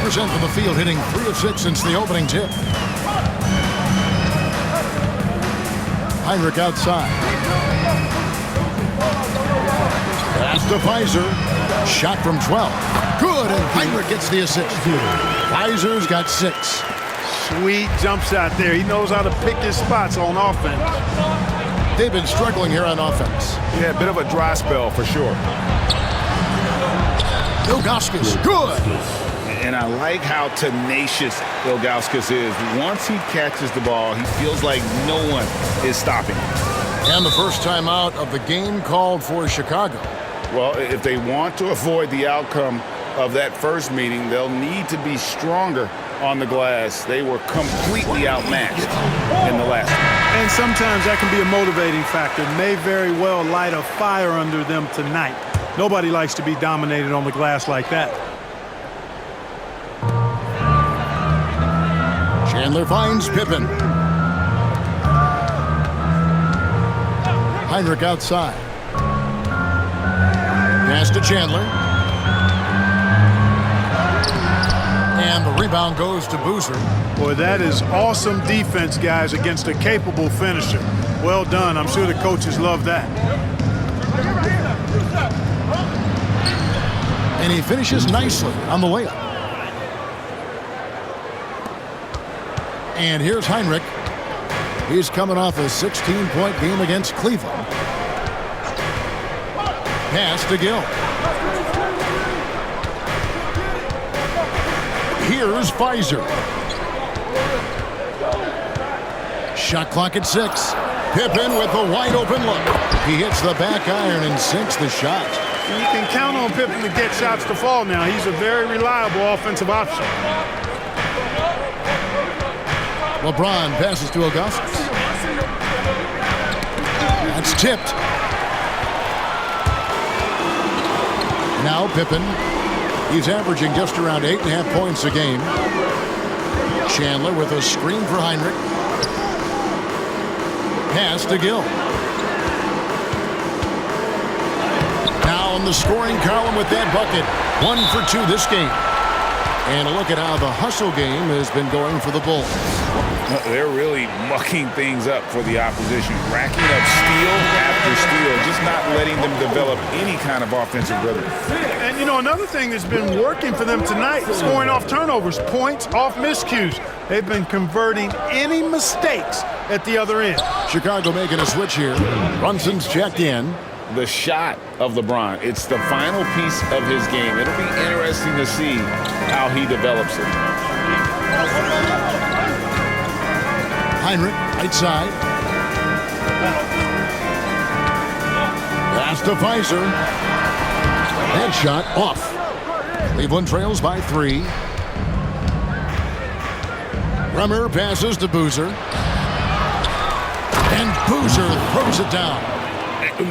40% from the field, hitting 3 of 6 since the opening tip. Heinrich outside. Pass to Pfizer. Shot from 12. Good, and Heinrich gets the assist. Pfizer's got 6. Sweet jump shot there. He knows how to pick his spots on offense. They've been struggling here on offense. Yeah, a bit of a dry spell for sure. Ilgauskas, good. And I like how tenacious Ilgauskas is. Once he catches the ball, he feels like no one is stopping him. And the first time out of the game called for Chicago. Well, if they want to avoid the outcome of that first meeting, they'll need to be stronger on the glass. They were completely outmatched in the last one. And sometimes that can be a motivating factor. May very well light a fire under them tonight. Nobody likes to be dominated on the glass like that. Chandler finds Pippen. Heinrich outside. Pass to Chandler. And the rebound goes to Boozer. Boy, that is awesome defense, guys, against a capable finisher. Well done. I'm sure the coaches love that. And he finishes nicely on the layup. And here's Heinrich. He's coming off a 16-point game against Cleveland. Pass to Gill. Here's Pfizer. Shot clock at 6. Pippen with a wide-open look. He hits the back iron and sinks the shot. You can count on Pippen to get shots to fall now. He's a very reliable offensive option. LeBron passes to Augustus. That's tipped. Now Pippen. He's averaging just around 8.5 points a game. Chandler with a screen for Heinrich. Pass to Gill. Now in the scoring column with that bucket. 1 for 2 this game. And a look at how the hustle game has been going for the Bulls. They're really mucking things up for the opposition, racking up steal after steal, just not letting them develop any kind of offensive rhythm. And, you know, another thing that's been working for them tonight, scoring off turnovers, points off miscues. They've been converting any mistakes at the other end. Chicago making a switch here. Brunson's checked in. The shot of LeBron, it's the final piece of his game. It'll be interesting to see how he develops it. Heinrich, right side. Pass to Pfizer. That shot off. Cleveland trails by 3. Rummer passes to Boozer. And Boozer throws it down.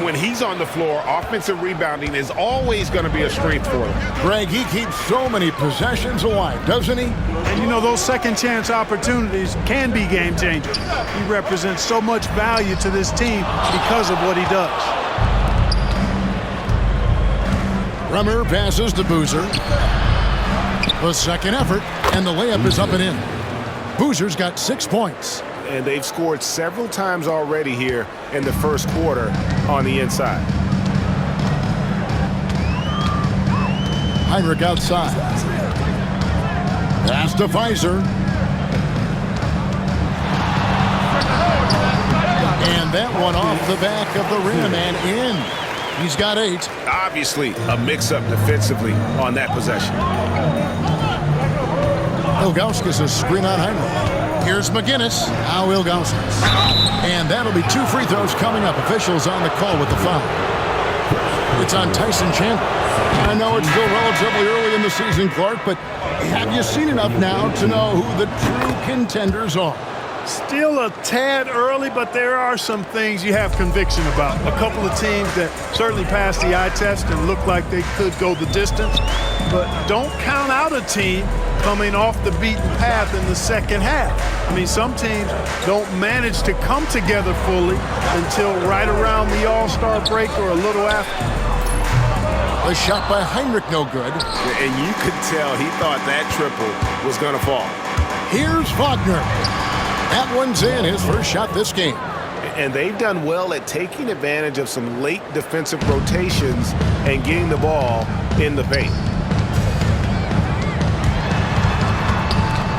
When he's on the floor, offensive rebounding is always going to be a strength for him. Greg, he keeps so many possessions alive, doesn't he? And you know, those second chance opportunities can be game changers. He represents so much value to this team because of what he does. Rummer passes to Boozer. The second effort, and the layup is up and in. Boozer's got 6 points. And they've scored several times already here in the first quarter on the inside. Heinrich outside. Pass to Pfizer. And that one off the back of the rim and in. He's got 8. Obviously, a mix-up defensively on that possession. Ilgauskas a screen on Heinrich. Here's McGinnis. Now Ilgauskas. And that'll be 2 free throws coming up. Officials on the call with the foul. It's on Tyson Chandler. I know it's still relatively early in the season, Clark, but have you seen enough now to know who the true contenders are? Still a tad early, but there are some things you have conviction about. A couple of teams that certainly passed the eye test and look like they could go the distance. But don't count out a team coming off the beaten path in the second half. I mean, some teams don't manage to come together fully until right around the All-Star break or a little after. The shot by Heinrich no good. And you could tell he thought that triple was going to fall. Here's Wagner. That one's in, his first shot this game. And they've done well at taking advantage of some late defensive rotations and getting the ball in the paint.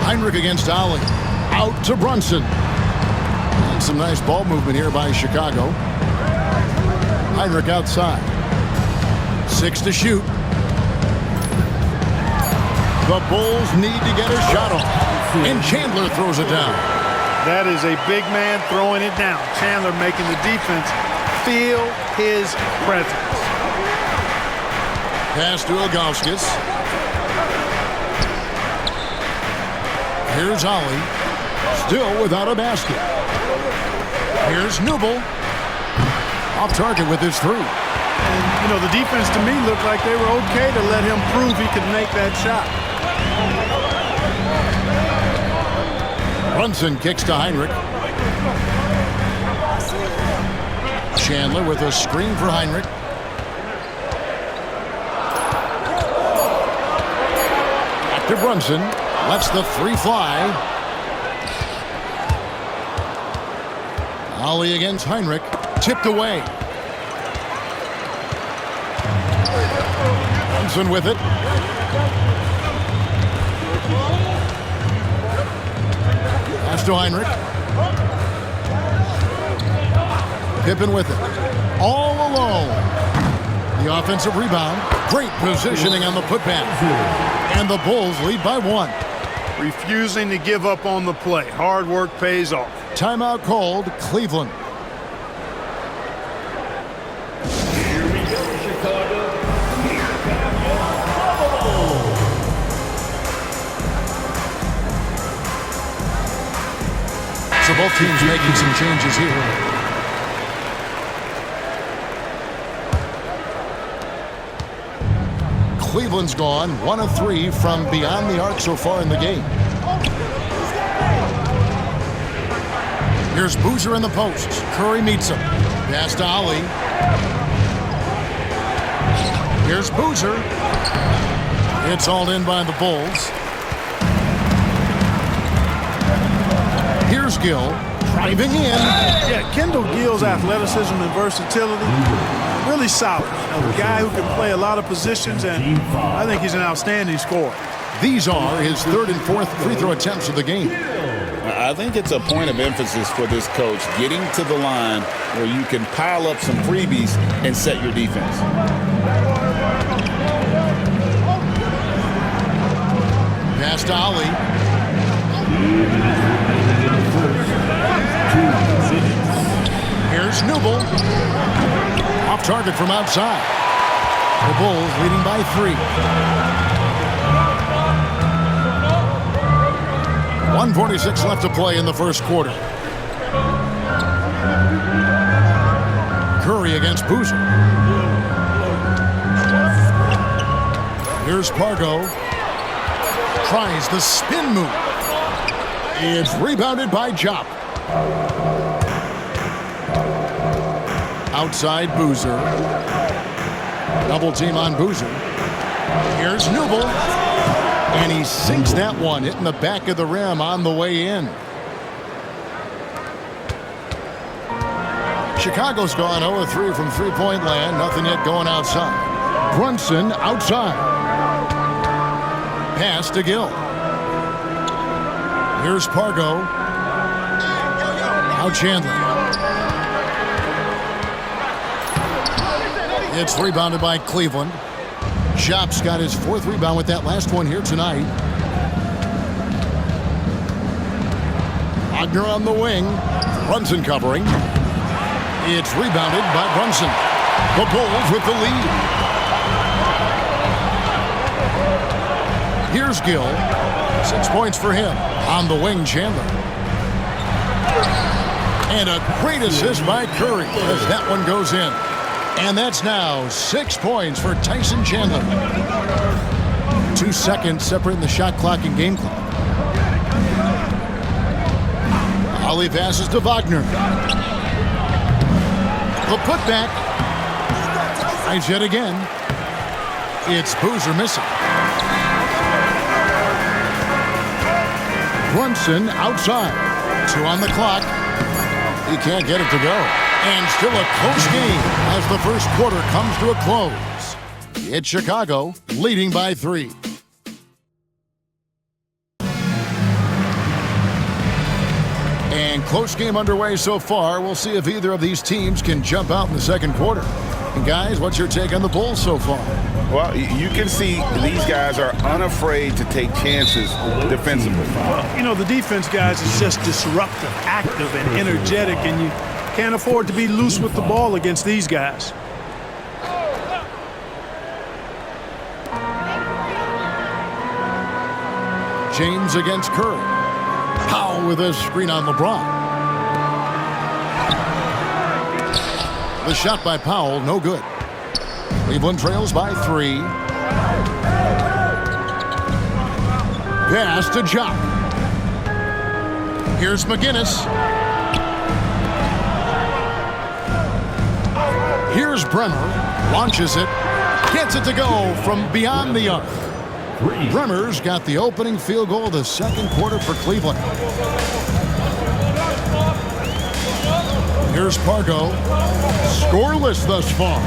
Heinrich against Ali. Out to Brunson. And some nice ball movement here by Chicago. Heinrich outside. 6 to shoot. The Bulls need to get a shot off. And Chandler throws it down. That is a big man throwing it down. Chandler making the defense feel his presence. Pass to Ilgauskas. Here's Ollie. Still without a basket. Here's Newble. Off target with his 3. And, you know, the defense to me looked like they were okay to let him prove he could make that shot. Brunson kicks to Heinrich. Chandler with a screen for Heinrich. Back to Brunson. Lets the 3 fly. Ollie against Heinrich. Tipped away. Brunson with it. Pass to Heinrich. Pippen with it. All alone. The offensive rebound. Great positioning on the putback. And the Bulls lead by 1. Refusing to give up on the play. Hard work pays off. Timeout called, Cleveland. Here we go, Chicago. So both teams making some changes here. Cleveland's gone 1 of 3 from beyond the arc so far in the game. Here's Boozer in the post. Curry meets him. Pass to Ali. Here's Boozer. It's hauled in by the Bulls. Here's Gill driving in. Yeah, Kendall Gill's athleticism and versatility, really solid. A guy who can play a lot of positions, and I think he's an outstanding scorer. These are his 3rd and 4th free throw attempts of the game. I think it's a point of emphasis for this coach, getting to the line where you can pile up some freebies and set your defense. Pass to Ali. Here's Newble. Off target from outside. The Bulls leading by 3. 1:46 left to play in the first quarter. Curry against Boozer. Here's Pargo. Tries the spin move. It's rebounded by Jop. Outside Boozer. Double team on Boozer. Here's Newble. And he sinks that one, hitting the back of the rim on the way in. Chicago's gone 0-3 from three-point land. Nothing yet going outside. Brunson outside. Pass to Gill. Here's Pargo. Now Chandler. It's rebounded by Cleveland. Jop's got his 4th rebound with that last one here tonight. Wagner on the wing. Brunson covering. It's rebounded by Brunson. The Bulls with the lead. Here's Gill. 6 points for him. On the wing, Chandler. And a great assist by Curry as that one goes in. And that's now 6 points for Tyson Chandler. 2 seconds separating the shot clock and game clock. Ali passes to Wagner. The putback. Tries yet again. It's Boozer missing. Brunson outside. 2 on the clock. He can't get it to go. And still a close game as the first quarter comes to a close. It's Chicago leading by 3. And close game underway so far. We'll see if either of these teams can jump out in the second quarter. And guys, what's your take on the Bulls so far? Well, you can see these guys are unafraid to take chances defensively. Well, you know, the defense, guys, is just disruptive, active, and energetic, and you can't afford to be loose with the ball against these guys. James against Curry. Powell with a screen on LeBron. The shot by Powell, no good. Cleveland trails by 3. Pass to Jock. Here's McGinnis. Here's Bremer. Launches it. Gets it to go from beyond the arc. Bremer's got the opening field goal of the second quarter for Cleveland. Here's Pargo. Scoreless thus far.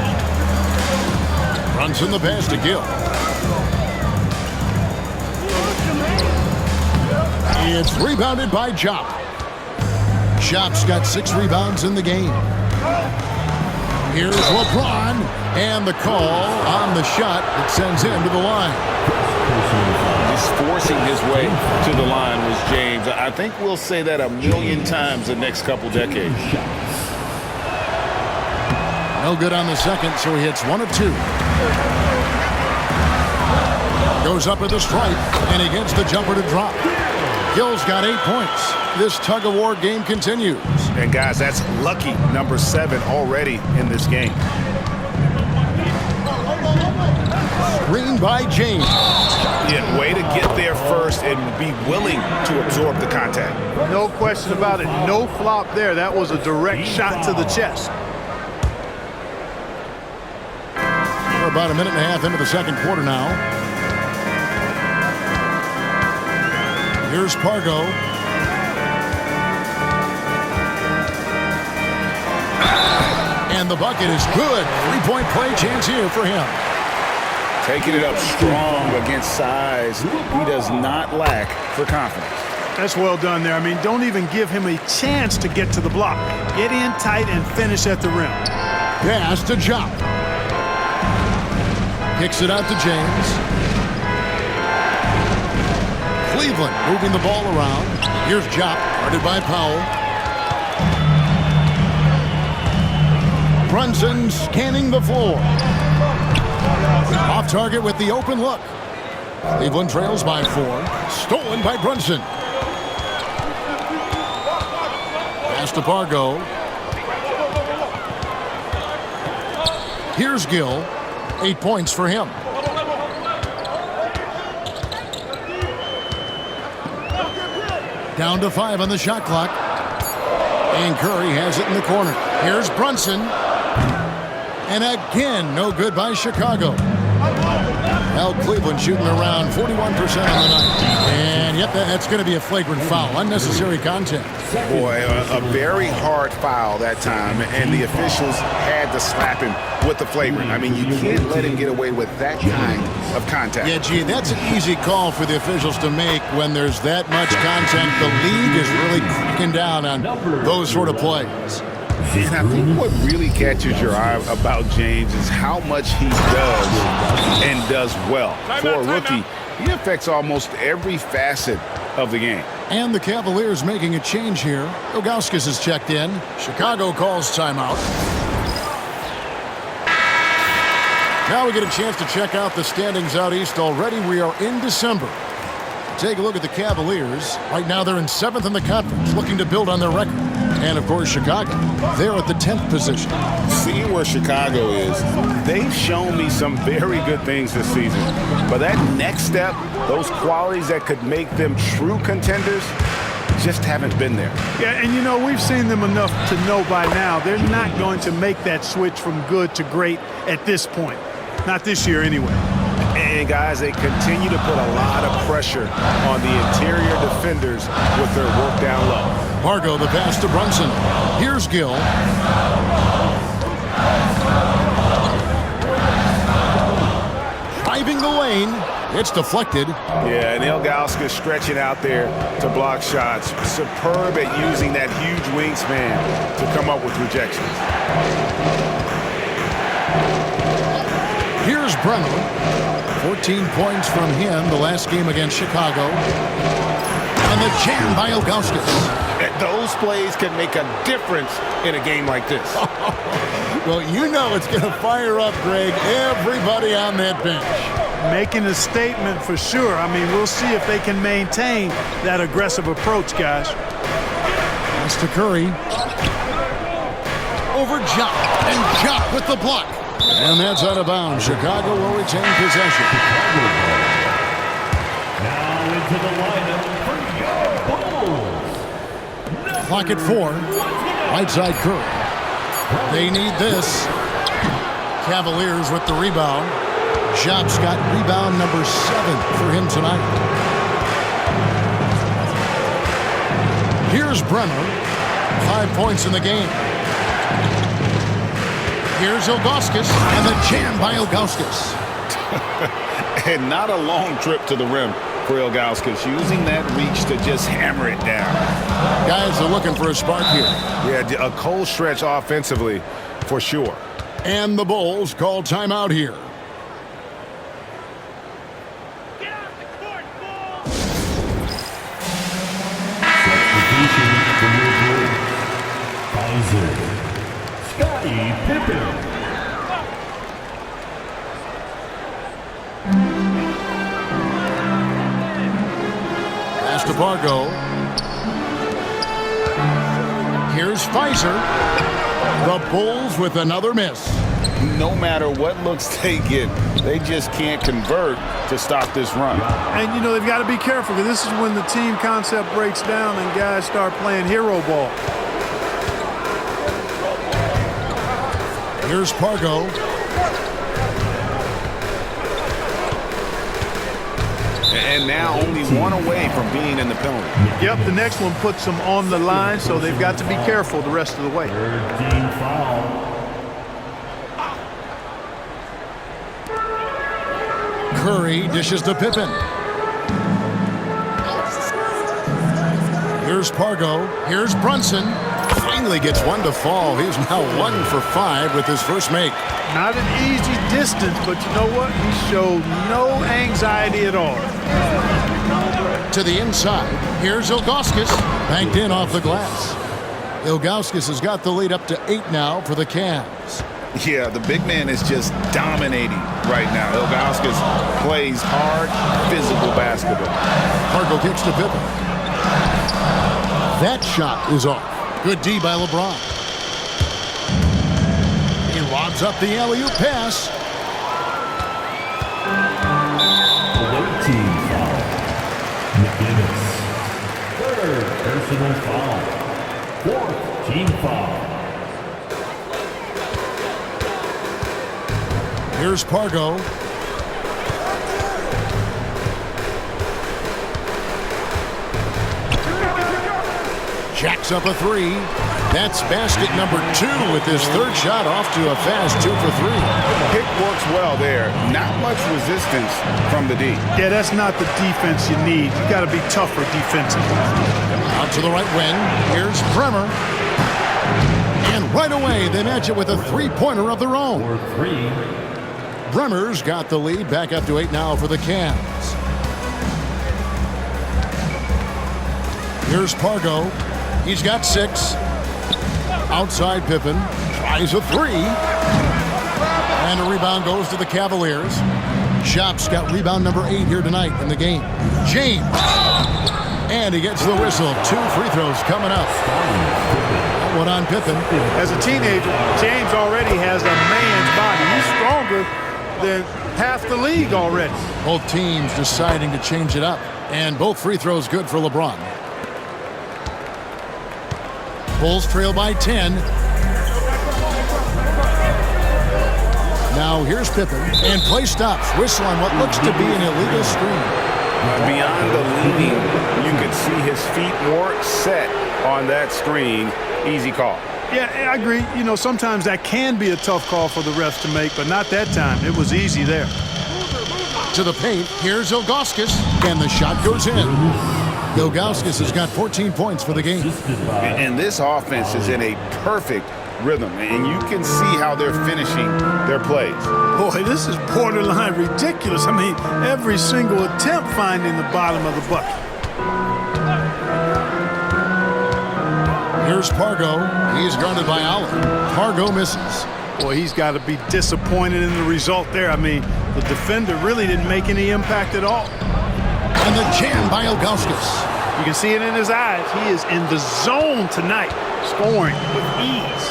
Brunson the pass to Gill. It's rebounded by Jop. Jop's got 6 rebounds in the game. Here's LeBron, and the call on the shot that sends him to the line. Just forcing his way to the line was James. I think we'll say that a million times the next couple decades. No good on the second, so he hits 1 of 2. Goes up with the stripe, and he gets the jumper to drop. Gill's got 8 points. This tug-of-war game continues. And, guys, that's lucky number 7 already in this game. Screen by James. Yeah, way to get there first and be willing to absorb the contact. No question about it. No flop there. That was a direct shot to the chest. We're about a minute and a half into the second quarter now. Here's Pargo. And the bucket is good. 3-point play chance here for him. Taking it up strong against size. He does not lack for confidence. That's well done there. I mean, don't even give him a chance to get to the block. Get in tight and finish at the rim. Pass to Jop. Kicks it out to James. Cleveland moving the ball around. Here's Jop, guarded by Powell. Brunson scanning the floor. Off target with the open look. Cleveland trails by 4. Stolen by Brunson. Pass to Pargo. Here's Gill. 8 points for him. Down to 5 on the shot clock. And Curry has it in the corner. Here's Brunson. And again, no good by Chicago. Now Cleveland shooting around 41% on the night. And yep, that's going to be a flagrant foul. Unnecessary contact. Boy, a very hard foul that time, and the officials had to slap him with the flagrant. I mean, you can't let him get away with that kind of contact. Yeah, gee, that's an easy call for the officials to make when there's that much contact. The league is really cracking down on those sort of plays. And I think what really catches your eye about James is how much he does and does well. For a rookie, he affects almost every facet of the game. And the Cavaliers making a change here. Ilgauskas has checked in. Chicago calls timeout. Now we get a chance to check out the standings out east already. We are in December. Take a look at the Cavaliers. Right now they're in 7th in the conference, looking to build on their record. And, of course, Chicago, they're at the 10th position. Seeing where Chicago is, they've shown me some very good things this season. But that next step, those qualities that could make them true contenders, just haven't been there. Yeah, and, you know, we've seen them enough to know by now they're not going to make that switch from good to great at this point. Not this year, anyway. And guys, they continue to put a lot of pressure on the interior defenders with their work down low. Pargo, the pass to Brunson. Here's Gill. Driving the lane. It's deflected. Yeah, and Ilgauskas stretching out there to block shots. Superb at using that huge wingspan to come up with rejections. Here's Brenner. 14 points from him the last game against Chicago. And the jam by Ilgauskas. Those plays can make a difference in a game like this. Well, you know it's going to fire up, Greg, everybody on that bench. Making a statement for sure. I mean, we'll see if they can maintain that aggressive approach, guys. Pass to Curry. Over Jock. And Jock with the block. And that's out of bounds. Chicago will retain possession. Now into the lineup for your Bulls. Clock at 4. Right side Curry. They need this. Cavaliers with the rebound. Jobs got rebound number 7 for him tonight. Here's Brenner. 5 points in the game. Here's Ilgauskas, and the jam by Ilgauskas. And not a long trip to the rim for Ilgauskas, using that reach to just hammer it down. Guys are looking for a spark here. Yeah, a cold stretch offensively for sure. And the Bulls call timeout here. Scottie Pippen. Pass to Pargo. Here's Pfizer. The Bulls with another miss. No matter what looks they get, they just can't convert to stop this run. And, you know, they've got to be careful because this is when the team concept breaks down and guys start playing hero ball. Here's Pargo. And now only one away from being in the penalty. Yep, the next one puts them on the line, so they've got to be careful the rest of the way. Third team foul. Curry dishes to Pippen. Here's Pargo. Here's Brunson. Finally gets one to fall. He's now 1 for 5 with his first make. Not an easy distance, but you know what? He showed no anxiety at all. To the inside. Here's Ilgauskas. Banked in off the glass. Ilgauskas has got the lead up to 8 now for the Cavs. Yeah, the big man is just dominating right now. Ilgauskas plays hard, physical basketball. Pargo kicks to Pippen. That shot is off. Good D by LeBron. He lobs up the alley-oop pass. Third team foul. McGinnis. Third personal foul. Fourth team foul. Here's Pargo. Jacks up a 3. That's basket number 2 with his third shot off to a fast 2 for 3. Pick works well there. Not much resistance from the D. Yeah, that's not the defense you need. You got to be tougher defensively. Out to the right wing. Here's Bremer. And right away, they match it with a three-pointer of their own. For 3. Bremer's got the lead, back up to 8 now for the Cavs. Here's Pargo. He's got 6. Outside Pippen. Tries a 3. And a rebound goes to the Cavaliers. Shop's got rebound number 8 here tonight in the game. James. And he gets the whistle. 2 free throws coming up. One on Pippen. As a teenager, James already has a man's body. He's stronger than half the league already. Both teams deciding to change it up. And both free throws good for LeBron. Bulls trail by 10. Now here's Pippen, and play stops. Whistle on what looks to be an illegal screen. Beyond the leaning, you could see his feet weren't set on that screen. Easy call. Yeah, I agree. You know, sometimes that can be a tough call for the refs to make, but not that time. It was easy there. To the paint, here's Ilgauskas, and the shot goes in. Ilgauskas has got 14 points for the game. And this offense is in a perfect rhythm, and you can see how they're finishing their plays. Boy, this is borderline ridiculous. I mean, every single attempt finding the bottom of the bucket. Here's Pargo. He's guarded by Allen. Pargo misses. Boy, he's got to be disappointed in the result there. I mean, the defender really didn't make any impact at all. And the jam by Ilgauskas. You can see it in his eyes. He is in the zone tonight, scoring with ease.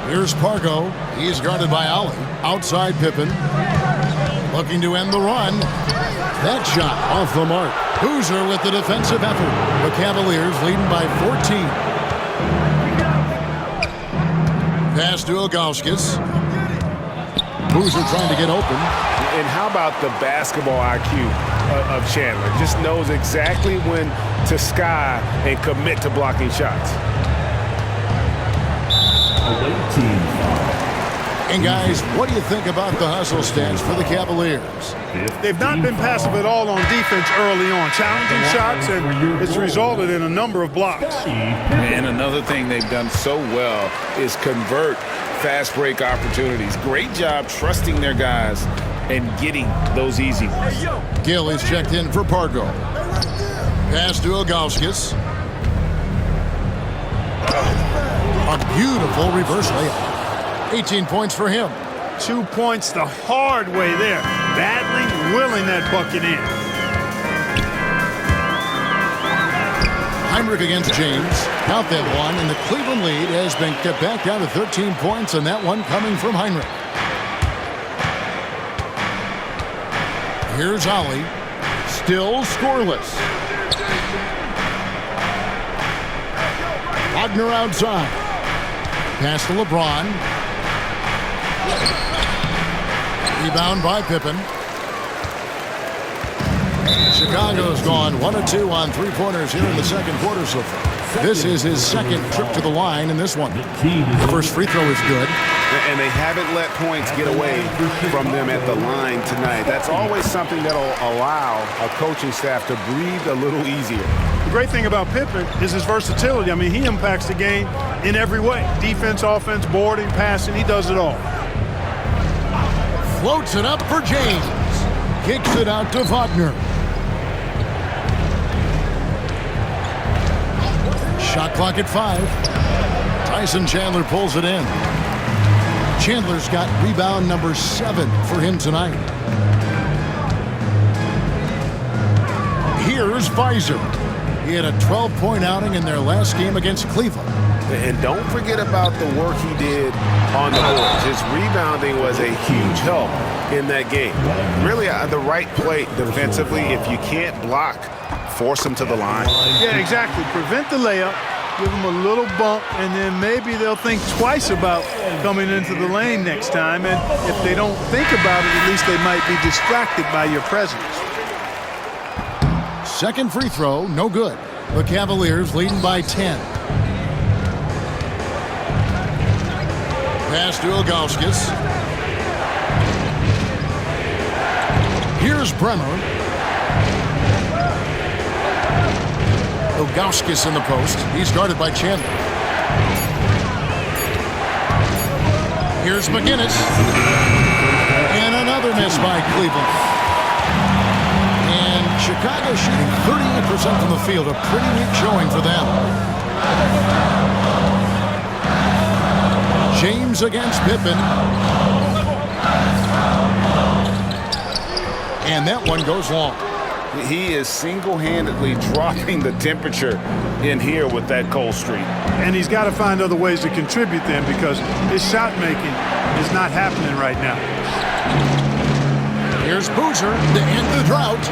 Here's Pargo. He's guarded by Allen. Outside Pippen. Looking to end the run. That shot off the mark. Boozer with the defensive effort. The Cavaliers leading by 14. Pass to Ilgauskas. Boozer trying to get open. And how about the basketball IQ of Chandler? Just knows exactly when to sky and commit to blocking shots. And guys, what do you think about the hustle stats for the Cavaliers? They've not been passive at all on defense early on. Challenging shots, and it's resulted in a number of blocks. And another thing they've done so well is convert fast break opportunities. Great job trusting their guys and getting those easy ones. Gill is checked in for Pargo. Pass to Ilgauskas. A beautiful reverse layup. 18 points for him. 2 points the hard way there. Battling, willing that bucket in. Heinrich against James. Count that one, and the Cleveland lead has been kept back down to 13 points, and that one coming from Heinrich. Here's Ollie. Still scoreless. Wagner outside. Pass to LeBron. Rebound by Pippen. Chicago's gone 1 of 2 on three-pointers here in the second quarter so far. This is his second trip to the line in this one. The first free throw is good. And they haven't let points get away from them at the line tonight. That's always something that'll allow a coaching staff to breathe a little easier. The great thing about Pippen is his versatility. I mean, he impacts the game in every way. Defense, offense, boarding, passing, he does it all. Floats it up for James. Kicks it out to Wagner. Shot clock at 5. Tyson Chandler pulls it in. Chandler's got rebound number 7 for him tonight. Here's Pfizer. He had a 12-point outing in their last game against Cleveland. And don't forget about the work he did on the boards. His rebounding was a huge help in that game. Really, the right play defensively. If you can't block, force him to the line. Yeah, exactly. Prevent the layup, give them a little bump, and then maybe they'll think twice about coming into the lane next time. And if they don't think about it, at least they might be distracted by your presence. Second free throw, no good. The Cavaliers leading by 10. Pass to Ilgauskas. Here's Bremer. Ilgauskas in the post. He's guarded by Chandler. Here's McGinnis. And another miss by Cleveland. And Chicago shooting 38% from the field. A pretty weak showing for them. James against Pippen. And that one goes long. He is single-handedly dropping the temperature in here with that cold streak. And he's got to find other ways to contribute then, because his shot making is not happening right now. Here's Boozer to end the drought.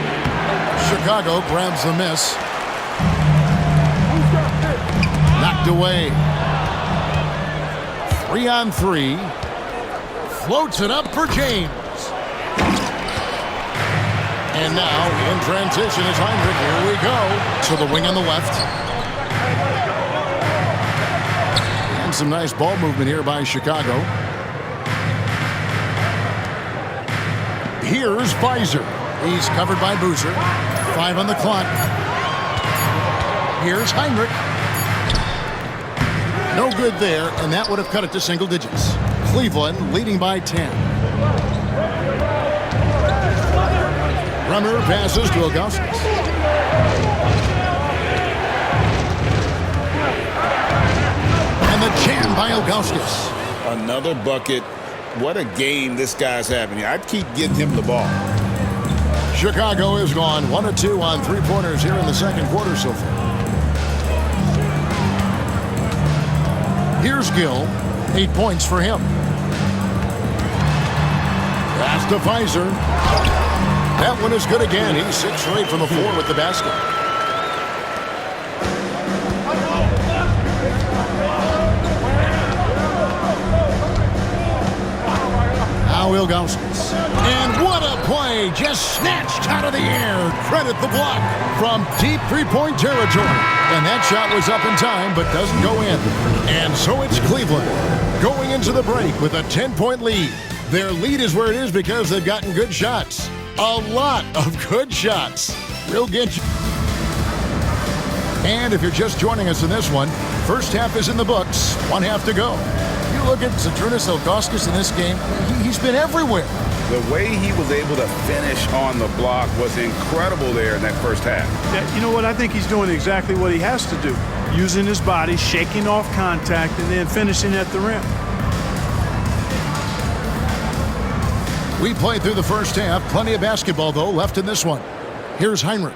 Chicago grabs the miss. Knocked away. 3-on-3. Floats it up for James. And now in transition is Heinrich. Here we go to the wing on the left. And some nice ball movement here by Chicago. Here's Weiser. He's covered by Boozer. 5 on the clock. Here's Heinrich. No good there, and that would have cut it to single digits. Cleveland leading by 10. Bremer passes to Ilgauskas. And the jam by Ilgauskas. Another bucket. What a game this guy's having here. I'd keep getting him the ball. Chicago has gone 1 of 2 on three-pointers here in the second quarter so far. Here's Gill. 8 points for him. Pass to Weiser. That one is good again. He's 6 for 8 from the floor with the basket. Now Ilgauskas. And what a play. Just snatched out of the air. Credit the block from deep three-point territory. And that shot was up in time, but doesn't go in. And so it's Cleveland going into the break with a 10-point lead. Their lead is where it is because they've gotten good shots. A lot of good shots. Real good. And if you're just joining us in this one, first half is in the books. 1 half to go. You look at Zydrunas Ilgauskas in this game, he's been everywhere. The way he was able to finish on the block was incredible there in that first half. Yeah, you know what? I think he's doing exactly what he has to do. Using his body, shaking off contact, and then finishing at the rim. We played through the first half. Plenty of basketball, though, left in this one. Here's Heinrich.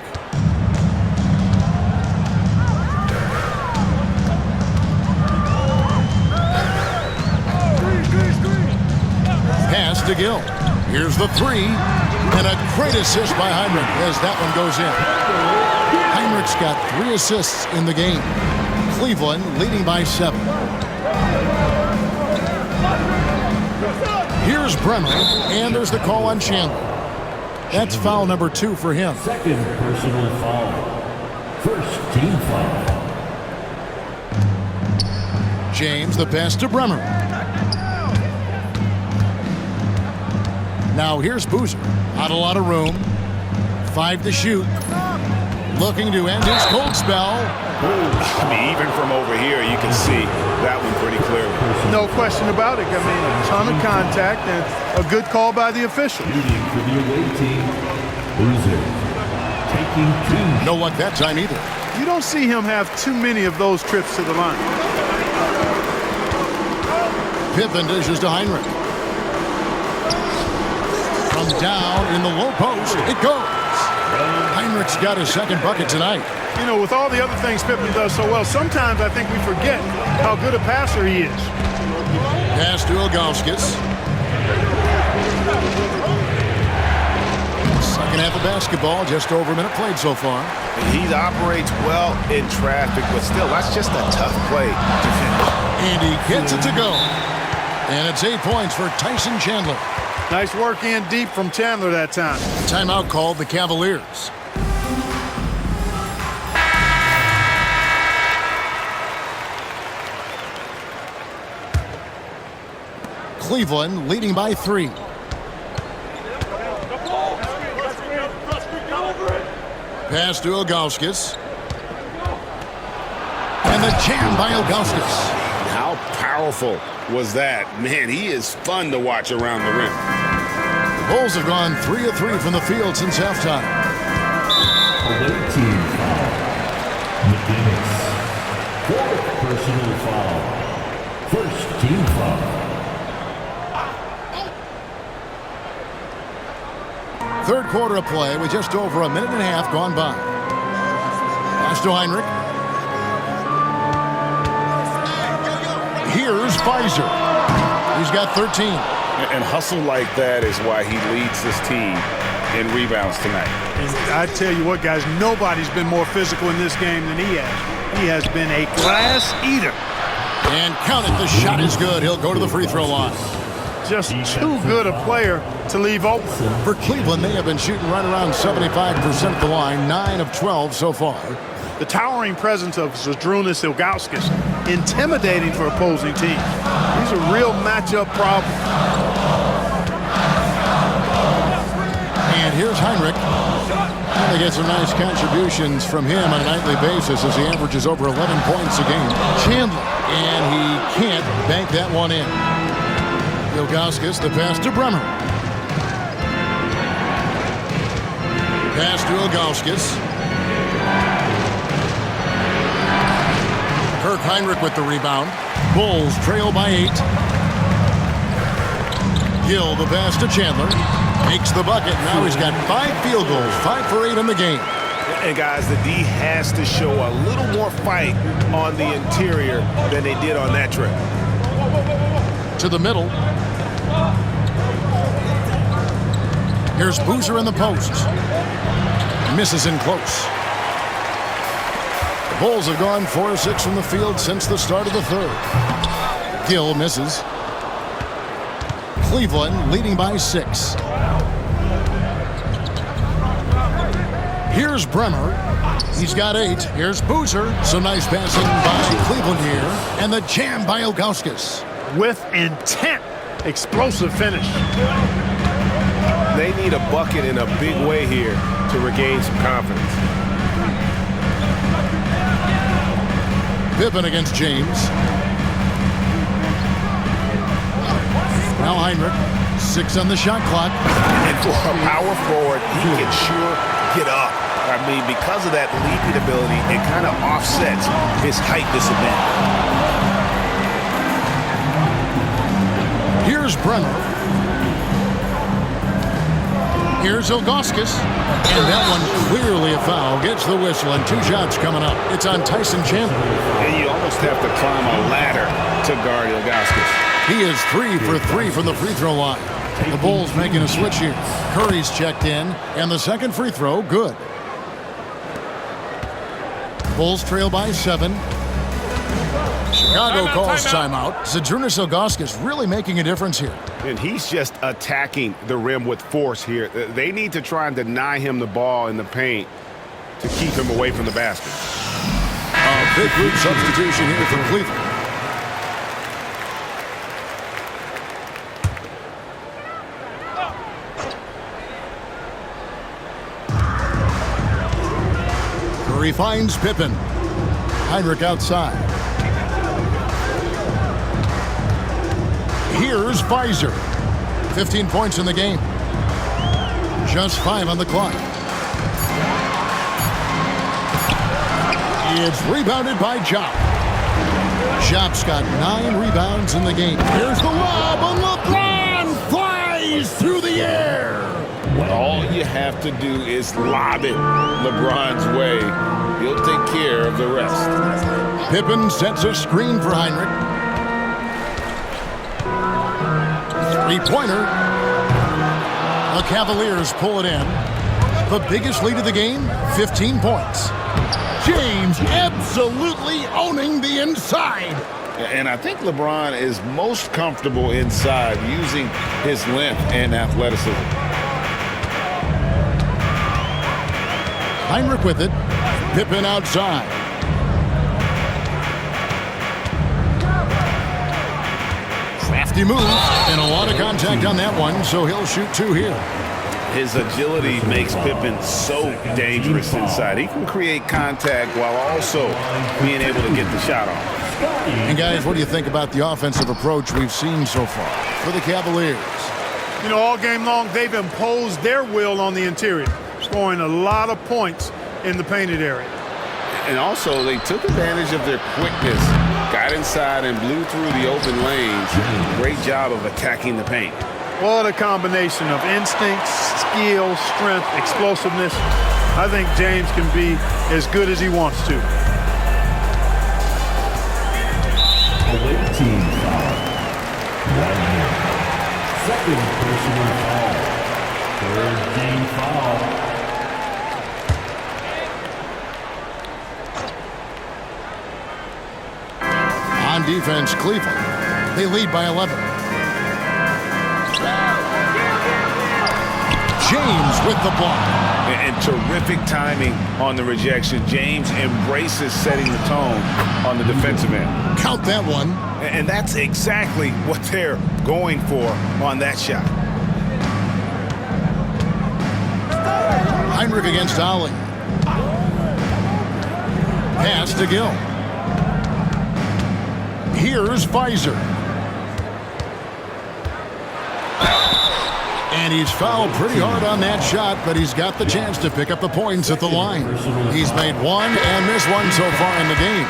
Pass to Gill. Here's the 3. And a great assist by Heinrich as that one goes in. Heinrich's got 3 assists in the game. Cleveland leading by 7. Here's Bremer, and there's the call on Chandler. That's foul number 2 for him. Second personal foul. First team foul. James, the pass to Bremer. Now here's Boozer. Not a lot of room. 5 to shoot. Looking to end his cold spell. I mean, even from over here, you can see that one pretty clearly. No question about it. I mean, a ton of contact and a good call by the official. Shooting for the away team. Boozer taking 2. No luck that time either. You don't see him have too many of those trips to the line. Pippen dishes to Heinrich. From down in the low post, it goes. Heinrich's got his second bucket tonight. You know, with all the other things Pippen does so well, sometimes I think we forget how good a passer he is. Pass to Ilgauskas. Second half of basketball, just over a minute played so far. He operates well in traffic, but still, that's just a tough play to finish. And he gets it to go. And it's 8 points for Tyson Chandler. Nice work in deep from Chandler that time. Timeout called the Cavaliers. Cleveland leading by 3. Pass to Ilgauskas. And the jam by Ilgauskas. How powerful was that? Man, he is fun to watch around the rim. The Bulls have gone 3 of 3 from the field since halftime. Away team foul. McGinnis. Fourth personal foul. First team foul. Third quarter of play with just over a minute and a half gone by. Pass to Heinrich. Here's Weiser. He's got 13. And hustle like that is why he leads this team in rebounds tonight. And I tell you what, guys, nobody's been more physical in this game than he has. He has been a glass eater. And count it, the shot is good. He'll go to the free throw line. Just too good a player to leave open. For Cleveland, they have been shooting right around 75% at the line, 9 of 12 so far. The towering presence of Zydrunas Ilgauskas, intimidating for opposing teams. He's a real matchup problem. And here's Heinrich. And they get some nice contributions from him on a nightly basis as he averages over 11 points a game. Chandler, and he can't bank that one in. Ilgauskas, the pass to Bremer. Pass to Ilgauskas. Kirk Heinrich with the rebound. Bulls trail by 8. Gill, the pass to Chandler. Makes the bucket. Now he's got 5 field goals, 5 for 8 in the game. And guys, the D has to show a little more fight on the interior than they did on that trip. To the middle. Here's Boozer in the post. Misses in close. The Bulls have gone 4 of 6 from the field since the start of the third. Gill misses. Cleveland leading by 6. Here's Bremer. He's got 8. Here's Boozer. Some nice passing by Cleveland here. And the jam by Ilgauskas. With intent. Explosive finish. They need a bucket in a big way here to regain some confidence. Pippen against James. Now Heinrich. 6 on the shot clock. And for a power forward, he can sure get up. I mean, because of that leaping ability, it kind of offsets his height disadvantage. Here's Bremer. Here's Ilgauskas. And that one clearly a foul. Gets the whistle and 2 shots coming up. It's on Tyson Chandler. And you almost have to climb a ladder to guard Ilgauskas. He is 3 for 3 from the free throw line. The Bulls making a switch here. Curry's checked in. And the second free throw, good. Bulls trail by 7. Chicago calls timeout. Zydrunas Ilgauskas really making a difference here. And he's just attacking the rim with force here. They need to try and deny him the ball in the paint to keep him away from the basket. A big group substitution here for Cleveland. Curry finds Pippen. Heinrich outside. Here's Pfizer. 15 points in the game. Just 5 on the clock. It's rebounded by Jop. Jop's got 9 rebounds in the game. Here's the lob, and LeBron flies through the air. All you have to do is lob it LeBron's way. He'll take care of the rest. Pippen sets a screen for Heinrich. 3-pointer. The Cavaliers pull it in. The biggest lead of the game, 15 points. James absolutely owning the inside. And I think LeBron is most comfortable inside using his length and athleticism. Heinrich with it. Pippen outside. Crafty move, and a lot of contact on that one, so he'll shoot 2 here. His agility makes Pippen so dangerous inside. He can create contact while also being able to get the shot off. And guys, what do you think about the offensive approach we've seen so far for the Cavaliers? You know, all game long, they've imposed their will on the interior, scoring a lot of points in the painted area. And also, they took advantage of their quickness, got inside and blew through the open lanes. Great job of attacking the paint. What a combination of instinct, skill, strength, explosiveness. I think James can be as good as he wants to. Away team foul. 1 minute. Second personal foul. Third game foul. On on defense, Cleveland. They lead by 11. James with the block. And terrific timing on the rejection. James embraces setting the tone on the defensive end. Count that one. And that's exactly what they're going for on that shot. Heinrich against Ollie. Pass to Gill. Here's Pfizer. And he's fouled pretty hard on that shot, but he's got the chance to pick up the points at the line. He's made one and missed one so far in the game.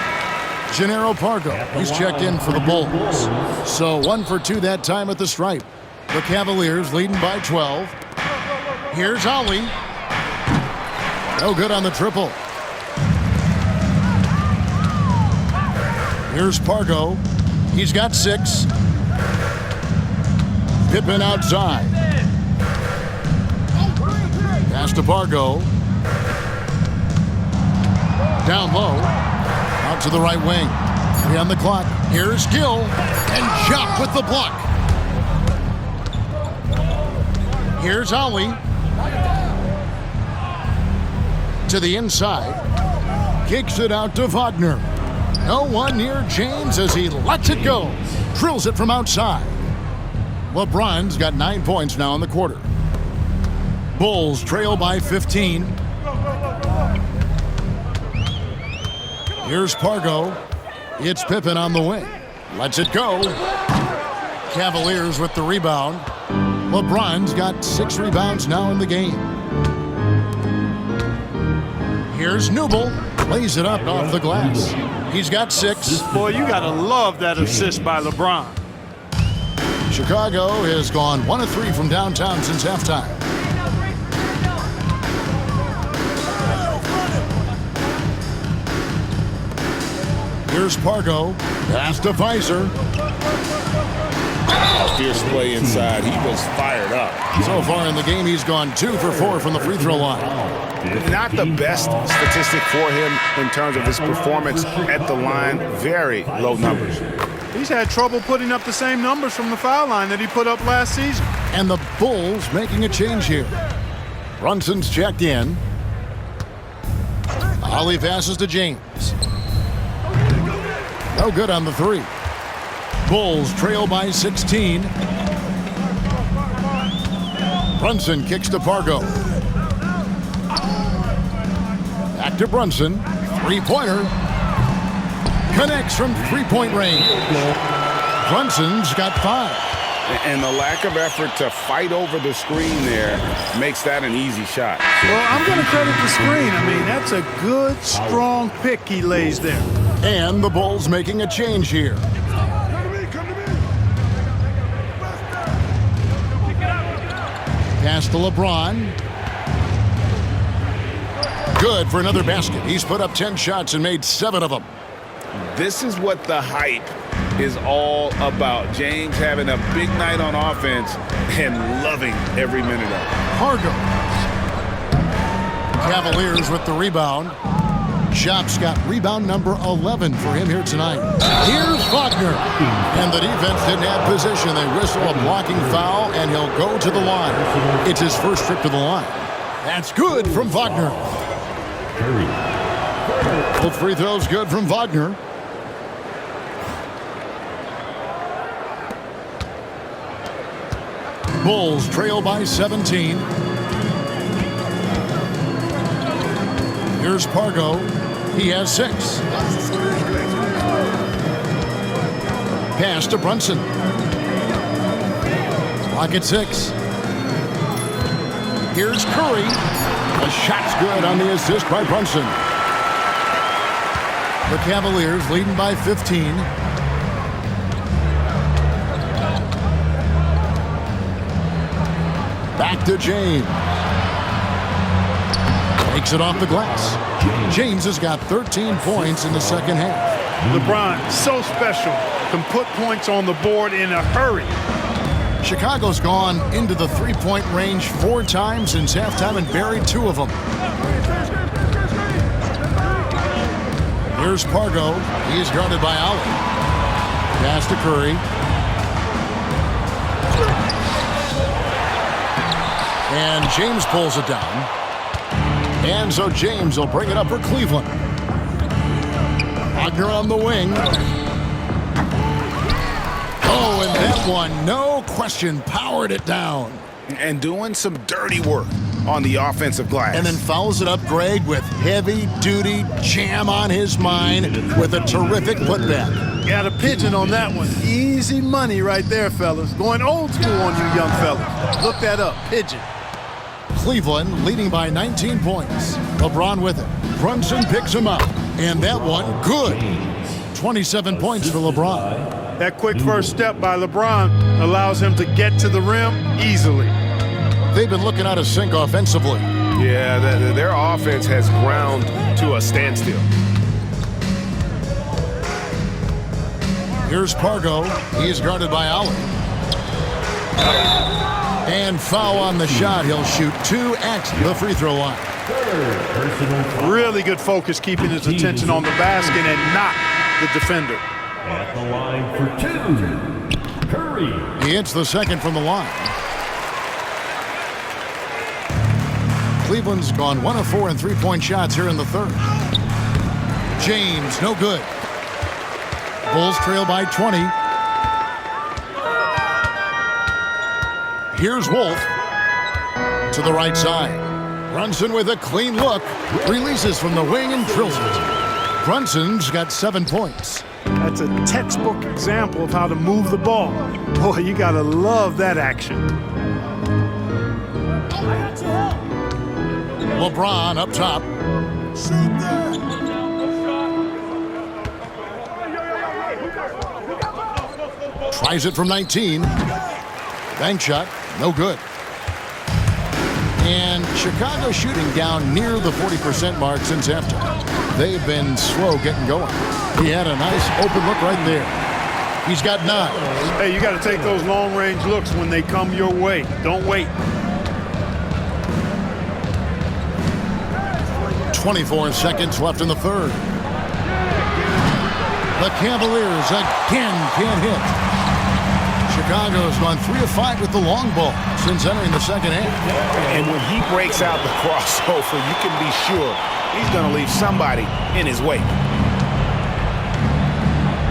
Gennaro Pargo, he's checked in for the Bulls. So 1 for 2 that time at the stripe. The Cavaliers leading by 12. Here's Ollie. No good on the triple. Here's Pargo. He's got 6. Pippen outside. Pass to Pargo. Down low. Out to the right wing. 3 on the clock. Here's Gill. And Jop with the block. Here's Ollie. To the inside. Kicks it out to Wagner. No one near James as he lets it go. Drills it from outside. LeBron's got 9 points now in the quarter. Bulls trail by 15. Here's Pargo. It's Pippen on the wing. Lets it go. Cavaliers with the rebound. LeBron's got 6 rebounds now in the game. Here's Newble. Lays it up off the glass. He's got 6. Boy, you got to love that assist by LeBron. Chicago has gone 1 of 3 from downtown since halftime. Here's Pargo. Pass to Pfizer. Fierce play inside. He was fired up. So far in the game, he's gone 2 for 4 from the free throw line. Not the best statistic for him in terms of his performance at the line. Very low numbers. He's had trouble putting up the same numbers from the foul line that he put up last season. And the Bulls making a change here. Brunson's checked in. Ollie passes to James. No good on the 3. Bulls trail by 16. Brunson kicks to Pargo. Back to Brunson. 3-pointer. Connects from 3-point range. Brunson's got 5. And the lack of effort to fight over the screen there makes that an easy shot. Well, I'm going to credit the screen. I mean, that's a good, strong pick he lays there. And the Bulls making a change here. Pass to LeBron. Good for another basket. He's put up 10 shots and made 7 of them. This is what the hype is all about. James having a big night on offense and loving every minute of it. Pargo. Cavaliers with the rebound. Jop's got rebound number 11 for him here tonight. Here's Wagner. And the defense didn't have position. They whistle a blocking foul, and he'll go to the line. It's his first trip to the line. That's good from Wagner. Both free throws good from Wagner. Bulls trail by 17. Here's Pargo. He has 6. Pass to Brunson. Clock at 6. Here's Curry. The shot's good on the assist by Brunson. The Cavaliers leading by 15. Back to James. Takes it off the glass. James has got 13 points in the second half. LeBron, so special. Can put points on the board in a hurry. Chicago's gone into the 3-point range 4 times since halftime and buried 2 of them. Here's Pargo. He's guarded by Ollie. Pass to Curry. And James pulls it down. And so James will bring it up for Cleveland. Wagner on the wing. Oh, and that one, no question, powered it down. And doing some dirty work on the offensive glass. And then fouls it up, Greg, with heavy-duty jam on his mind with a terrific putback. Got a pigeon on that one. Easy money right there, fellas. Going old school on you young fellas. Look that up, pigeon. Cleveland leading by 19 points. LeBron with it. Brunson picks him up. And that one, good. 27 points for LeBron. That quick first step by LeBron allows him to get to the rim easily. They've been looking out of sync offensively. Yeah, their offense has ground to a standstill. Here's Pargo. He's guarded by Allen. And foul on the shot. He'll shoot 2 at the free throw line. Really good focus keeping his attention on the basket and not the defender. At the line for 2, Curry. He hits the second from the line. Cleveland's gone 1 of 4 in three-point shots here in the third. James, no good. Bulls trail by 20. Here's Wolf to the right side. Brunson with a clean look. Releases from the wing and drills it. Brunson's got 7 points. That's a textbook example of how to move the ball. Boy, you gotta love that action. LeBron up top. Tries it from 19. Bank shot, no good. And Chicago shooting down near the 40% mark since halftime. They've been slow getting going. He had a nice open look right there. He's got 9. Hey, you got to take those long-range looks when they come your way. Don't wait. 24 seconds left in the third. The Cavaliers again can't hit. Chicago's gone 3 of 5 with the long ball since entering the second half. And when he breaks out the crossover, you can be sure he's going to leave somebody in his wake.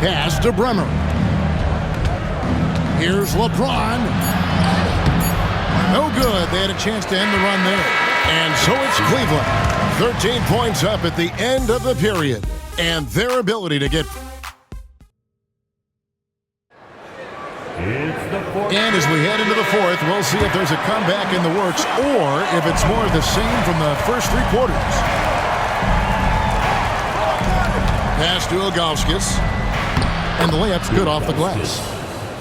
Pass to Bremer. Here's LeBron. No good. They had a chance to end the run there. And so it's Cleveland. 13 points up at the end of the period. And their ability to get... And as we head into the fourth, we'll see if there's a comeback in the works or if it's more of the same from the first 3 quarters. Pass to Ilgauskas. And the layup's good off the glass.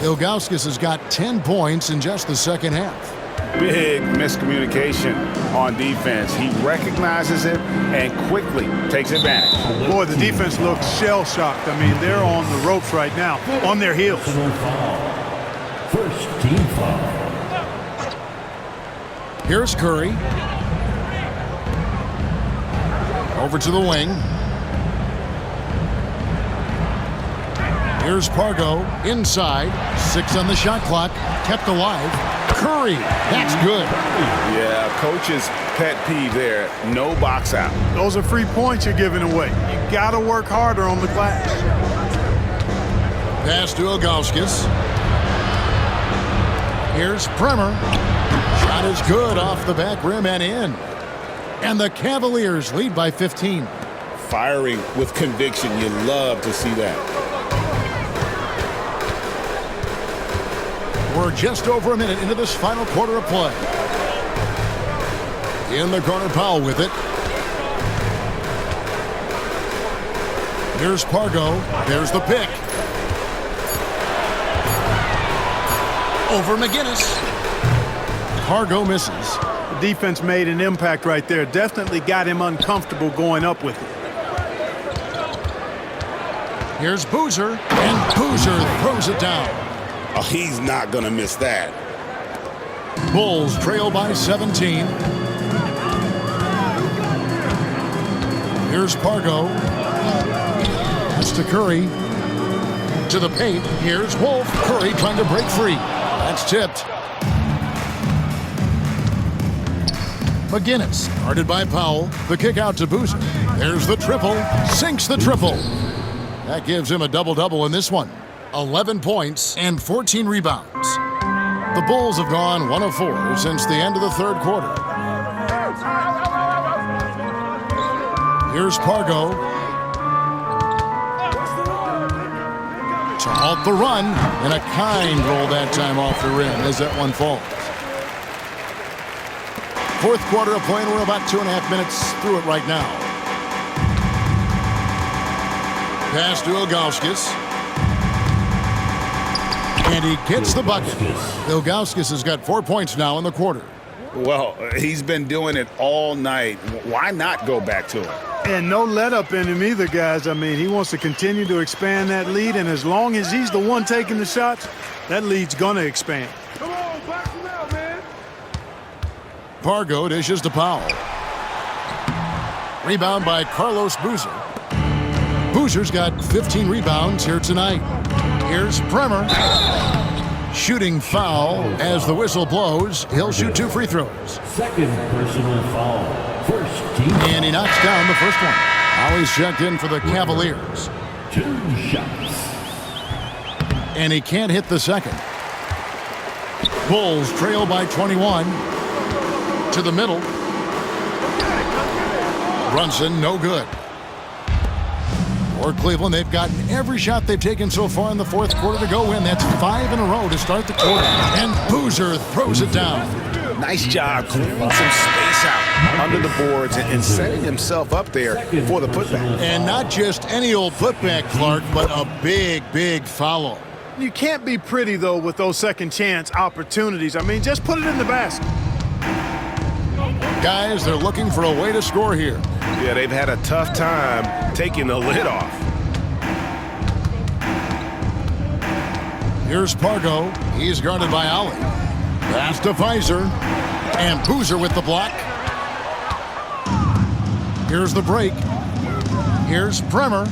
Ilgauskas has got 10 points in just the second half. Big miscommunication on defense. He recognizes it and quickly takes advantage. Boy, the defense looks shell-shocked. I mean, they're on the ropes right now, on their heels. First team foul. Here's Curry. Over to the wing. Here's Pargo inside. 6 on the shot clock. Kept alive. Curry. That's good. Yeah, coach's pet peeve there. No box out. Those are free points you're giving away. You got to work harder on the glass. Pass to Ilgauskas. Here's Bremer. Shot is good off the back rim and in. And the Cavaliers lead by 15. Firing with conviction. You love to see that. We're just over a minute into this final quarter of play. In the corner, Powell with it. Here's Pargo. There's the pick. Over McGinnis. Pargo misses. The defense made an impact right there. Definitely got him uncomfortable going up with it. Here's Boozer. And Boozer throws it down. Oh, he's not going to miss that. Bulls trail by 17. Here's Pargo. That's to Curry. To the paint. Here's Wolf. Curry trying to break free. That's tipped. McGinnis, guarded by Powell. The kick out to Boozer. There's the triple. Sinks the triple. That gives him a double-double in this one. 11 points and 14 rebounds. The Bulls have gone 1 of 4 since the end of the third quarter. Here's Pargo. To halt the run, and a kind roll that time off the rim as that one falls. Fourth quarter of play, and we're about 2.5 minutes through it right now. Pass to Ilgauskas. And he gets the bucket. Ilgauskas has got 4 points now in the quarter. Well, he's been doing it all night. Why not go back to it? And no let-up in him either, guys. I mean, he wants to continue to expand that lead, and as long as he's the one taking the shots, that lead's going to expand. Come on, box him out, man. Pargo dishes to Powell. Rebound by Carlos Boozer. Boozer's got 15 rebounds here tonight. Here's Bremer. Shooting foul as the whistle blows. He'll shoot 2 free throws. Second personal foul. First team. And he knocks down the first one. Always checked in for the Cavaliers. 2 shots. And he can't hit the second. Bulls trail by 21. To the middle. Brunson, no good. For Cleveland, they've gotten every shot they've taken so far in the fourth quarter to go in. That's 5 in a row to start the quarter. And Boozer throws it down. Nice job clearing some space out under the boards and setting himself up there for the putback. And not just any old putback, Clark, but a big, big foul. You can't be pretty, though, with those second chance opportunities. I mean, just put it in the basket. Guys, they're looking for a way to score here. Yeah, they've had a tough time taking the lid off. Here's Pargo. He's guarded by Ali. Pass to Pfizer. And Boozer with the block. Here's the break. Here's Bremer.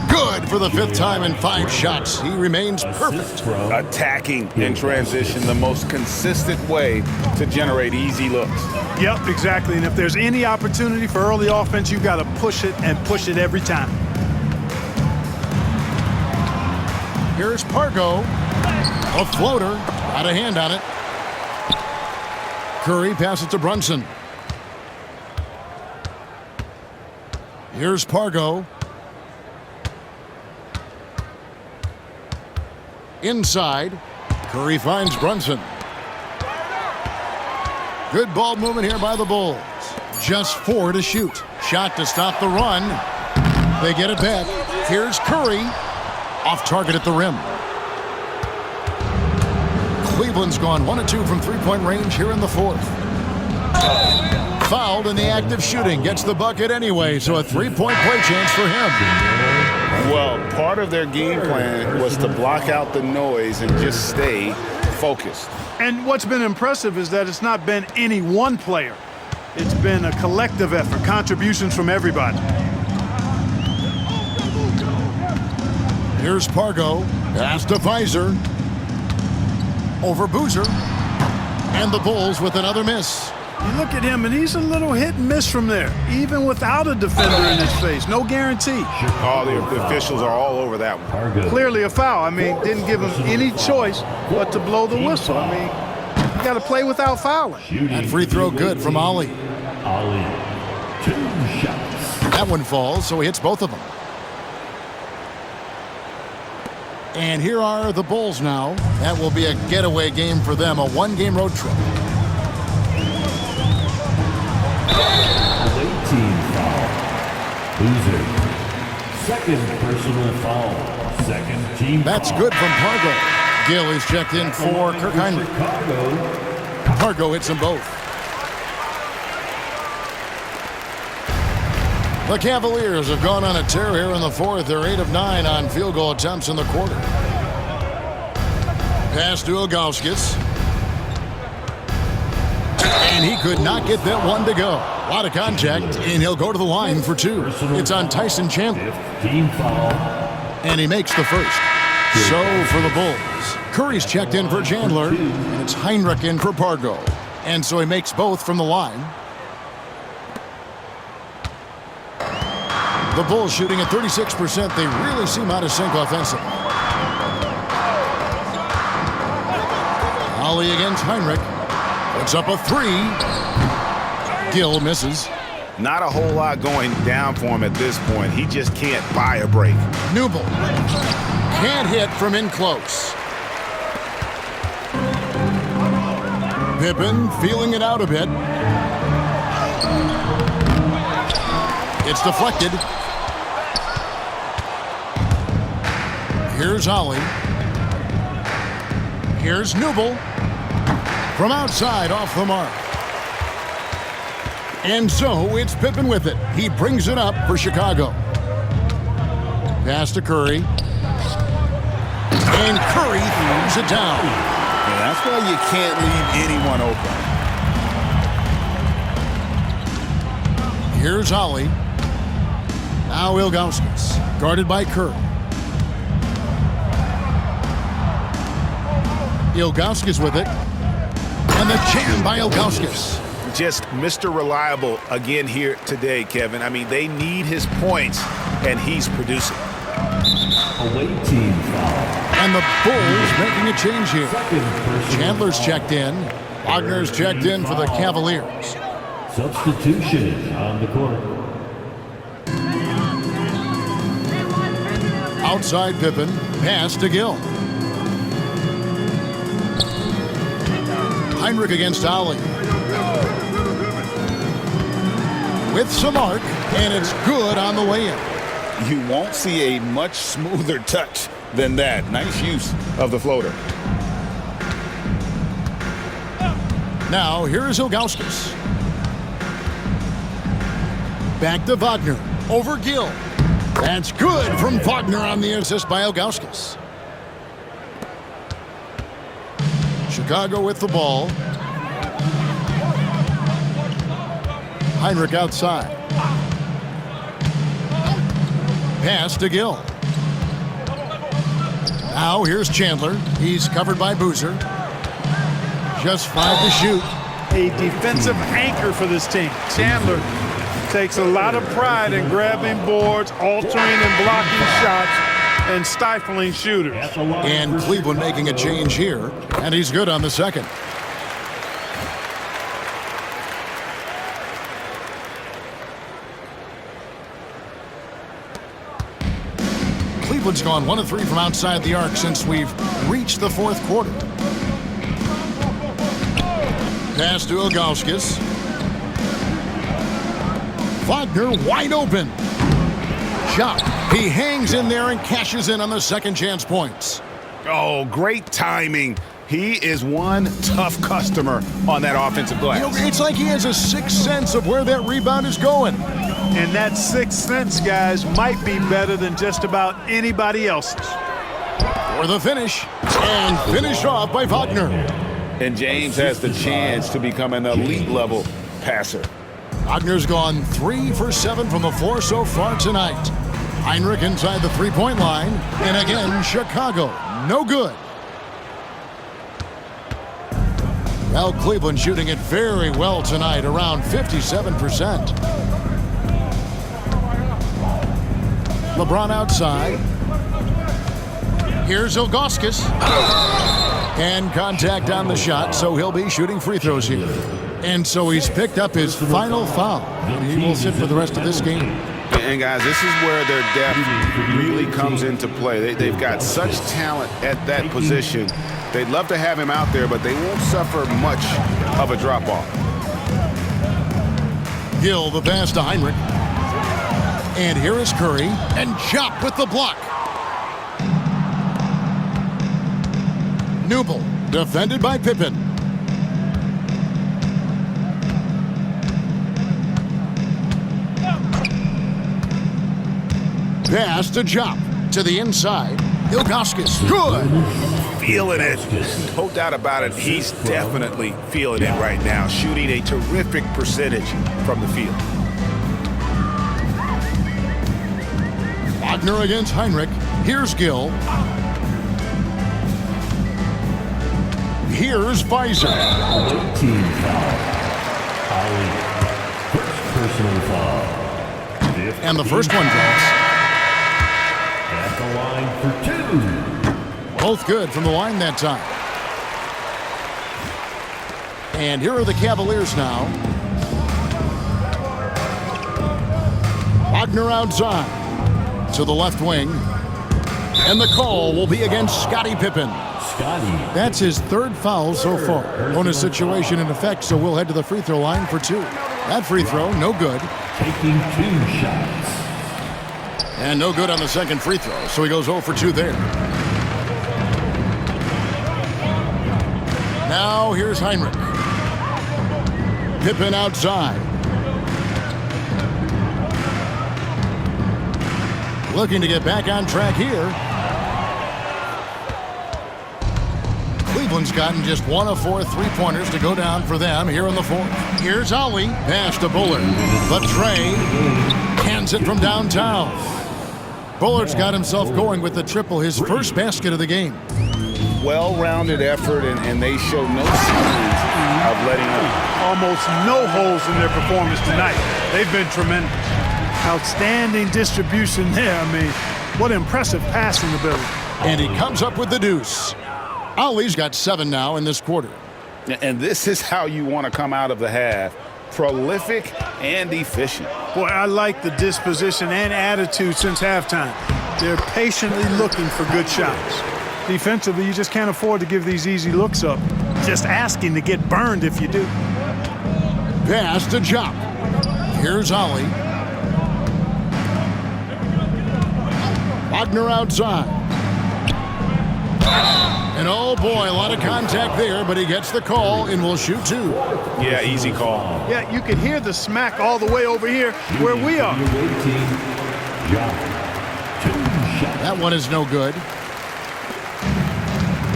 Good for the 5th time in 5 shots. He remains perfect. Attacking in transition, the most consistent way to generate easy looks. Yep, exactly. And if there's any opportunity for early offense, you've got to push it and push it every time. Here's Pargo. A floater. Got a hand on it. Curry passes to Brunson. Here's Pargo. Inside. Curry finds Brunson. Good ball movement here by the Bulls. Just 4 to shoot. Shot to stop the run. They get it back. Here's Curry. Off target at the rim. Cleveland's gone 1 of 2 from 3-point range here in the fourth. Fouled in the act of shooting. Gets the bucket anyway, so a 3-point play chance for him. Well, part of their game plan was to block out the noise and just stay focused. And what's been impressive is that it's not been any one player. It's been a collective effort, contributions from everybody. Here's Pargo. Pass to Pfizer. Over Boozer. And the Bulls with another miss. You look at him, and he's a little hit and miss from there, even without a defender in his face. No guarantee. Oh, the officials are all over that one. Clearly a foul. I mean, didn't give him any choice but to blow the whistle. I mean, you got to play without fouling. That free throw good from Ali. Ali, 2 shots. That one falls, so he hits both of them. And here are the Bulls now. That will be a getaway game for them, a 1-game road trip. Late team foul. Boozer. Second personal foul. Second team That's foul. good from Pargo. Gill is checked in for Kirk Heinrich. Pargo hits them both. The Cavaliers have gone on a tear here in the fourth. They're 8 of 9 on field goal attempts in the quarter. Pass to Ilgauskas. And he could not get that one to go. A lot of contact, and he'll go to the line for 2. It's on Tyson Chandler. Team foul. And he makes the first. So for the Bulls, Curry's checked in for Chandler, and it's Heinrich in for Pargo. And so he makes both from the line. The Bulls shooting at 36%. They really seem out of sync offensively. Ali against Heinrich. Puts up a three. Gill misses. Not a whole lot going down for him at this point. He just can't buy a break. Newble can't hit from in close. Pippen feeling it out a bit. It's deflected. Here's Ollie. Here's Newble. From outside, off the mark. And so it's Pippen with it. He brings it up for Chicago. Pass to Curry. And Curry throws it down. Yeah, that's why you can't leave anyone open. Here's Ollie. Now Ilgauskas, guarded by Curry. Ilgauskas with it. And the jam by Ilgauskas. Just Mr. Reliable again here today, Kevin. I mean, they need his points, and he's producing. Away team foul. And the Bulls making a change here. Chandler's checked in. Wagner's checked in for the Cavaliers. Substitution on the court. Outside Pippen. Pass to Gill. Heinrich against Ollie. With some arc, and it's good on the way in. You won't see a much smoother touch than that. Nice use of the floater. Now, here's Ilgauskas. Back to Wagner. Over Gill. That's good from Wagner on the assist by Ilgauskas. Chicago with the ball. Heinrich outside. Pass to Gill. Now here's Chandler. He's covered by Boozer. Just 5 to shoot. A defensive anchor for this team. Chandler takes a lot of pride in grabbing boards, altering and blocking shots, and stifling shooters. And Cleveland making a change here, and he's good on the second. Cleveland's gone 1 of 3 from outside the arc since we've reached the fourth quarter. Pass to Ilgauskas. Wagner wide open. Shot. He hangs in there and cashes in on the second chance points. Oh, great timing. He is one tough customer on that offensive glass. You know, it's like he has a sixth sense of where that rebound is going. And that sixth sense, guys, might be better than just about anybody else's. For the finish. And finished off by Wagner. And James has the chance to become an elite level passer. Wagner's gone 3 for 7 from the floor so far tonight. Heinrich inside the three-point line. And again, Chicago, no good. Well, Cleveland shooting it very well tonight, around 57%. LeBron outside. Here's Ilgauskas. And contact on the shot, so he'll be shooting free throws here. And so he's picked up his final foul. He will sit for the rest of this game. And guys, this is where their depth really comes into play. They've got such talent at that position. They'd love to have him out there, but they won't suffer much of a drop-off. Gill, the pass to Heinrich. And here is Curry, and Chop with the block. Newble, defended by Pippen. Pass to Chop, to the inside. Ilgauskas, good. Feeling it. No doubt about it. He's definitely feeling it right now. Shooting a terrific percentage from the field. Wagner against Heinrich. Here's Gill. here's Pfizer. Team foul. Ali. First personal foul. 15. And the first one drops. At the line for 2. Both good from the line that time. And here are the Cavaliers now. Wagner outside to the left wing. And the call will be against Scottie Pippen. Scottie. That's his third foul so far. Bonus situation in effect, so we'll head to the free throw line for 2. That free throw, no good. Taking 2 shots. And no good on the second free throw, so he goes 0 for 2 there. Now here's Heinrich. Pippen outside. Looking to get back on track here. Cleveland's gotten just 1 of 4 3-pointers to go down for them here in the fourth. Here's Ollie. Pass to Bullard. But Trey hands it from downtown. Bullard's got himself going with the triple, his first basket of the game. Well-rounded effort, and they show no signs of letting up. Almost no holes in their performance tonight. They've been tremendous. Outstanding distribution there. I mean, what impressive passing ability. And he comes up with the deuce. Ollie's got 7 now in this quarter. And this is how you want to come out of the half. Prolific and efficient. Boy, I like the disposition and attitude since halftime. They're patiently looking for good shots. Defensively, you just can't afford to give these easy looks up. Just asking to get burned if you do. Pass to Jop. Here's Ollie. Wagner outside. And oh boy, a lot of contact there, but he gets the call and will shoot 2. Yeah, easy call. Yeah, you could hear the smack all the way over here where we are. That one is no good.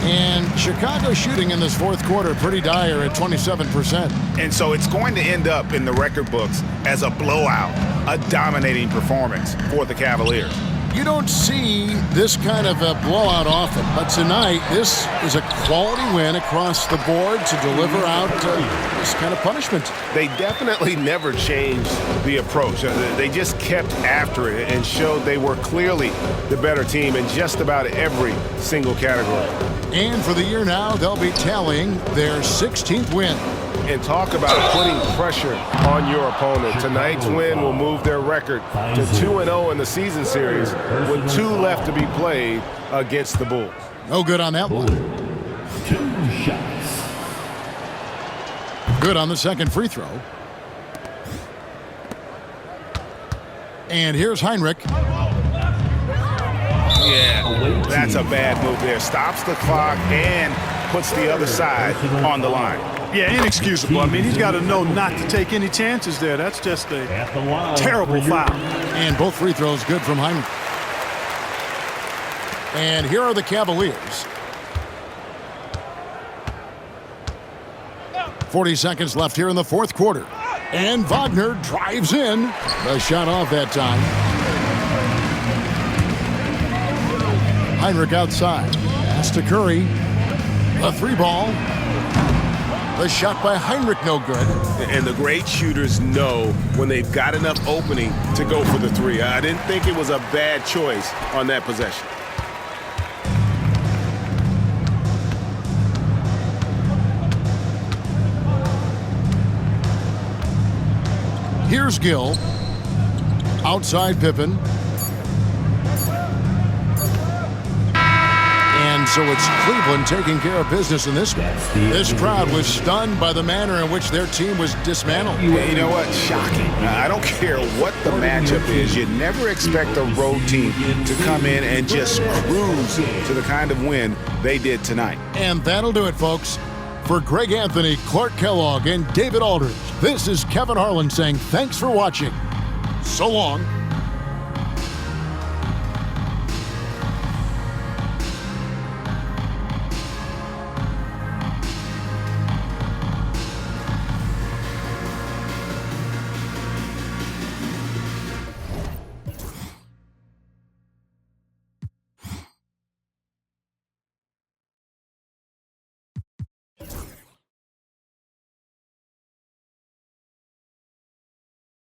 And Chicago shooting in this fourth quarter pretty dire at 27%. And so it's going to end up in the record books as a blowout, a dominating performance for the Cavaliers. You don't see this kind of a blowout often, but tonight this is a quality win across the board to deliver out this kind of punishment. They definitely never changed the approach. They just kept after it and showed they were clearly the better team in just about every single category. And for the year now, they'll be tallying their 16th win. And talk about putting pressure on your opponent. Tonight's win will move their record to 2-0 in the season series with 2 left to be played against the Bulls. No good on that one. 2 shots. Good on the second free throw. And here's Heinrich. Yeah, that's a bad move there. Stops the clock and puts the other side on the line. Yeah, inexcusable. I mean, he's got to know not to take any chances there. That's just a terrible foul. And both free throws good from Heinrich. And here are the Cavaliers. 40 seconds left here in the fourth quarter. And Wagner drives in. The shot off that time. Heinrich outside. Pass to Curry. A 3-ball. The shot by Heinrich no good. And the great shooters know when they've got enough opening to go for the 3. I didn't think it was a bad choice on that possession. Here's Gill. Outside Pippen. And so it's Cleveland taking care of business in this one. This crowd was stunned by the manner in which their team was dismantled. You know what? Shocking. I don't care what the matchup is. You never expect a road team to come in and just cruise to the kind of win they did tonight. And that'll do it, folks. For Greg Anthony, Clark Kellogg, and David Aldridge, this is Kevin Harlan saying thanks for watching. So long.